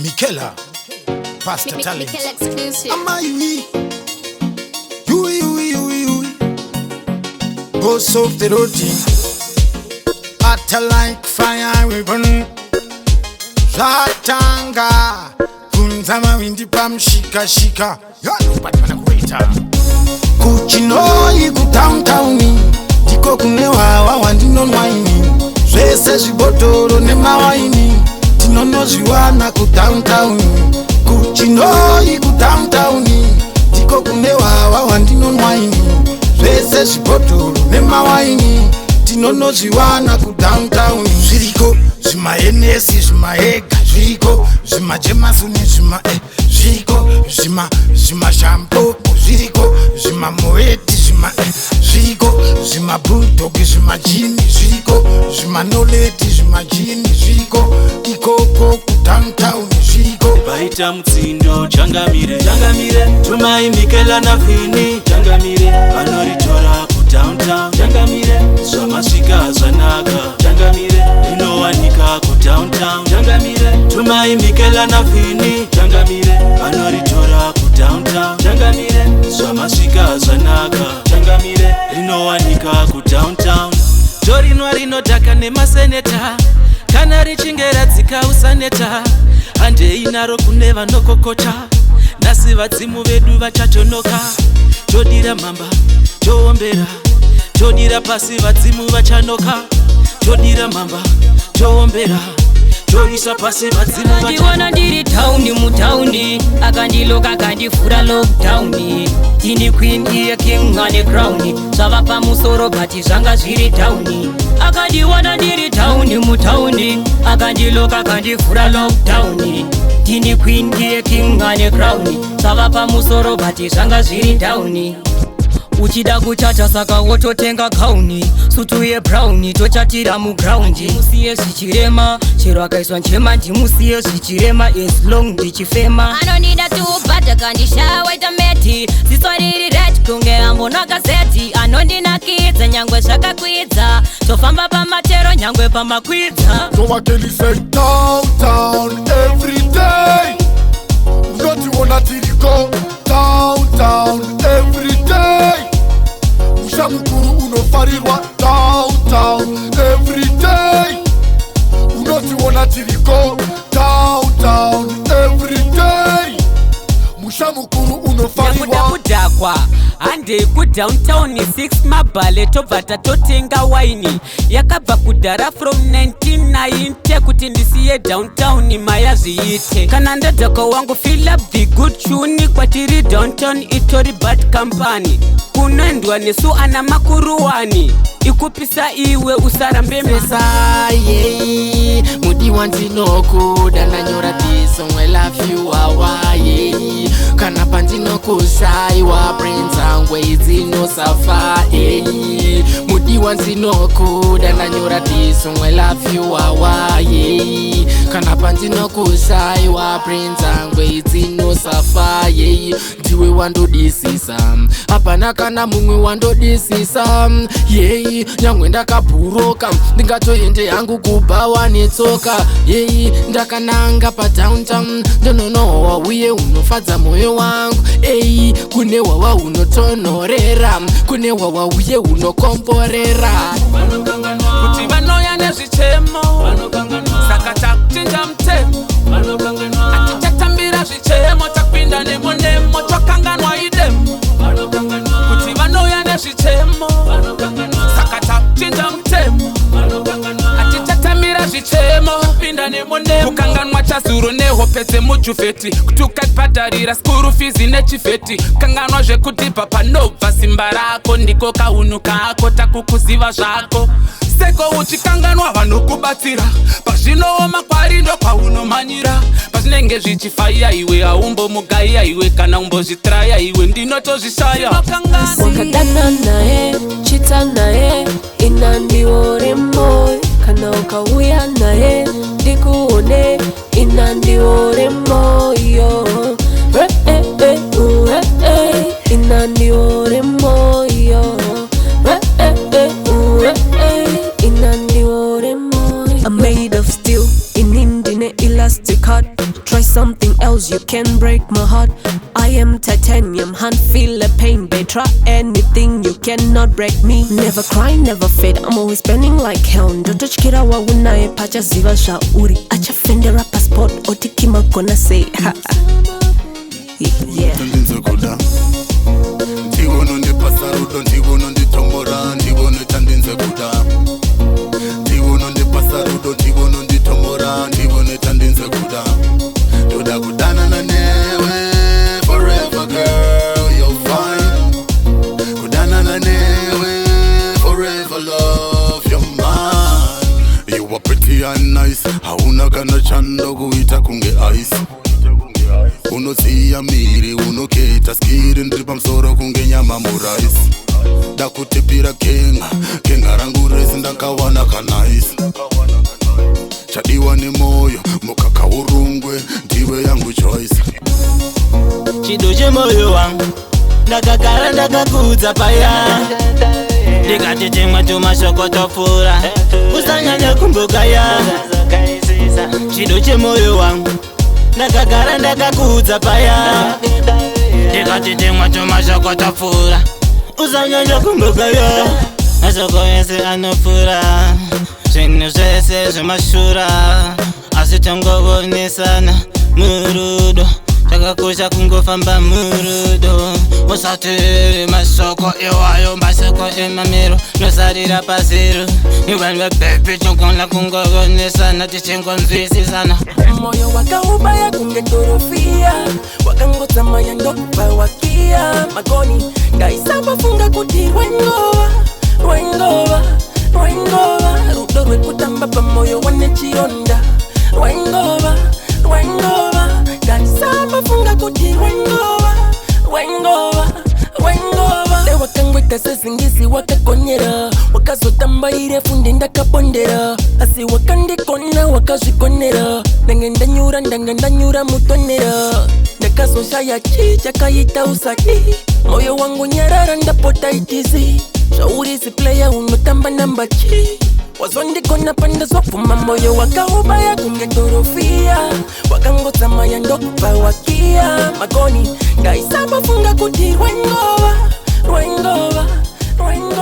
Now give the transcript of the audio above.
Mikelah, Pastor Talent. Mikelah exclusive. Boss of the routine. Atta like fire we burn. Zatanga. Kunzama windi pam shika shika. Batmana kuita. Chinhoyi ku downtown. Diko kunewa wawandino nwaini. Zvese zvibotoro nemawaini. Tinonoziwana ku downtown. Chinhoyi ku downtown. Diko kunewa wawandino nwaini. Zvese zvibotoro nemawaini. Tinonoziwana ku downtown. Zviriko zvimaenesi zvimaega. Zviriko zvimajemasuni zviriko zvimashampopo. Zviriko zvimamoeti zviriko zvimabulldogi zvimajini. Zviriko zvimanoleti zvimajini. Zviriko ikoko ku downtown. Zviriko baita mutsindo changamire tumai Mikelah na Vini changamire vanoritora ku downtown changamire zvamasvika zvanaka changamire inowanika ku downtown changamire tumai Mikelah na Vini changamire vanoritora ku downtown changamire zvamasvika zvanaka changamire inowanika ku downtown jorinwa rinodhaka nemaseneta kana richinge radzika usaneta handei naro kune vanokokota nasi vadzimu vedu vachatonoka todira mamba toombera todira pasi vadzimu vachanoka todira mamba toombera toisa pasi vadzimu ndiwana ndiri taundi mutaundi akandiloka akandifura lockdown tini queen iye king ane crown zvava pamusoro bati zvanga zviri taundi akandiwana ndiri taundi mutaundi akandiloka akandifura lockdown tini queen iye king ane crown zvava pamusoro bati zvanga zviri taundi uchida kuchacha saka wototenga kauni sutu yebrown tochatira mugraundi musiye zvichirema chero akaiswa njema ndimusiye zvichirema as long ndichifema anonida tubhadha kandishawaita meti ziso riri red kunge ambonwa gazeti anondinakidza nyangwe zvakakwidza tofamba pamatero nyangwe pamakwidza tovakelise downtown everyday unotiona tiriko downtown everyday musha mukuru unofarirwa downtown everyday unotiona tiriko downtown everyday musha mukuru unofarirwa kudakwa handei kudowntown 6 mabhale tobva tatotenga waini yakabva kudhara from 1990 kuti ndisiye downtown maya zviite kana ndadhaka wangu fill up the good tune kwatiri downtown itori bad company kunoendwa nesu ana makuruwani ikupisa iwe usarambe mesaye mudiwa ndinokuda ndanyora disong I love you awaye kana pandinokushaiwa brain zangu idzinosafa mudiwa ndinokuda ndanyora disong I love you awaye kana pandinokushaiwa brain zangu idzinosafa ndiwe wandodisisa hapana kana mumwe wandodisisa nyangwe ndakabhuroka ndingatoende yangu kubawa netsoka ndakananga padowntown ndononohwa uye unofadza moyo wangu kune wawa unotonhorera kune wawa uye unokomborera kuti vanoya nezvichemo saka takuchinja mutemo atitatambira zvichemo tapinda nemo twakanganwa idemo kuti vanoya nezvichemo saka takuchinja mutemo atitatambira zvichemo pinda nemo kukanganwa chazuro nehope dzemujuvheti kuti ukatibhadharira skuru fizi nechifeti kukanganwa zvekutipa panobva simba rako ndiko kaunhu kako takukuziva zvako seko uchikanganwa vanokubatsira pazvinooma kwari ndo kwaunomanyira pazvinenge zvichifaiya iwe haumbomugaiya iwe kana umbozvitraya iwe ndinotozvishaya wakadana naye chita naye inandiore moyo kana ukauya naye ndikuone inandiore moyo inandiore moyo inandiore moyo I'm made of steel in Indine plastic heart. Try something else, you can break my heart. I am titanium, can't feel the pain. Babe, try anything, you cannot break me. Never cry, never fade, I'm always spending like hell. Ndoto chikira wa unaye pacha ziva shauri. Acha fendera passport, otikima gonna say. Yeah. Ndiwono ndi pasarudo, ndiwono ndi tomora, ndiwono tandinze kuda. Ndiwono ndi pasarudo, ndiwono ndi tomora, ndiwono tandinze kuda. Toda kudana na newe, forever girl, you're fine. Kudana na newe, forever love, you're mine. You are pretty and nice, hauna kana chando kuita kunge ice. Unotsiya miri, unoketa skiri, ndiri pamusoro kunge nyama muraisi. Ndakutipira kenga rangu resi ndakawana kanaisi. Chadiwa ni moyo, mukaka urungwe, ndiwe yangu choice. Chido chemoyo wangu, ndakagara ndakakudza paya. Ndikati chimwe tumashoko topfuura, usanyanya kumbukaya. Chido chemoyo wangu, ndakagara ndakakudza paya. Ndikati chimwe tumashoko topfuura, usanyanya kumbukaya. Mashoko yese anopfuura, zvinhu zvese zvemashura, asi tongovonesana murudo. Chakakosha kungofamba murudo, usatiri mashoko iwayo, mashoko emamiro nosarira pasiro. Ivanhu vebebi togona kungovonesana tichingonzwisisana. Moyo wakaubaya kunge torofia, wakangotsamaya ndokupa wakia. Magoni ndaisamba funga kuti rwengova, rwengova, rwengova. Rudo rwekutamba pamoyo wane chironda, rwengova, rwengova. Ndaisamba funga kuti rwengova, rwengova, rwengova. Wakangweta sezingisi wakakonyera, wakazotambaire fundi ndakapondera. Asi wakandikona wakazvikonera, ndange ndanyura mutonera. Ndakazoshaya chakayita usati, moyo wangu nyarara ndapota itizi. Shaurisi player unotamba namba chi, wazondikona panda zofuma. Moyo wakaubaya kunge torofia, wakangotsamaya ndokupa wakia. Magoni ndaisamba funga kuti rwengova, rwengova, rwengova.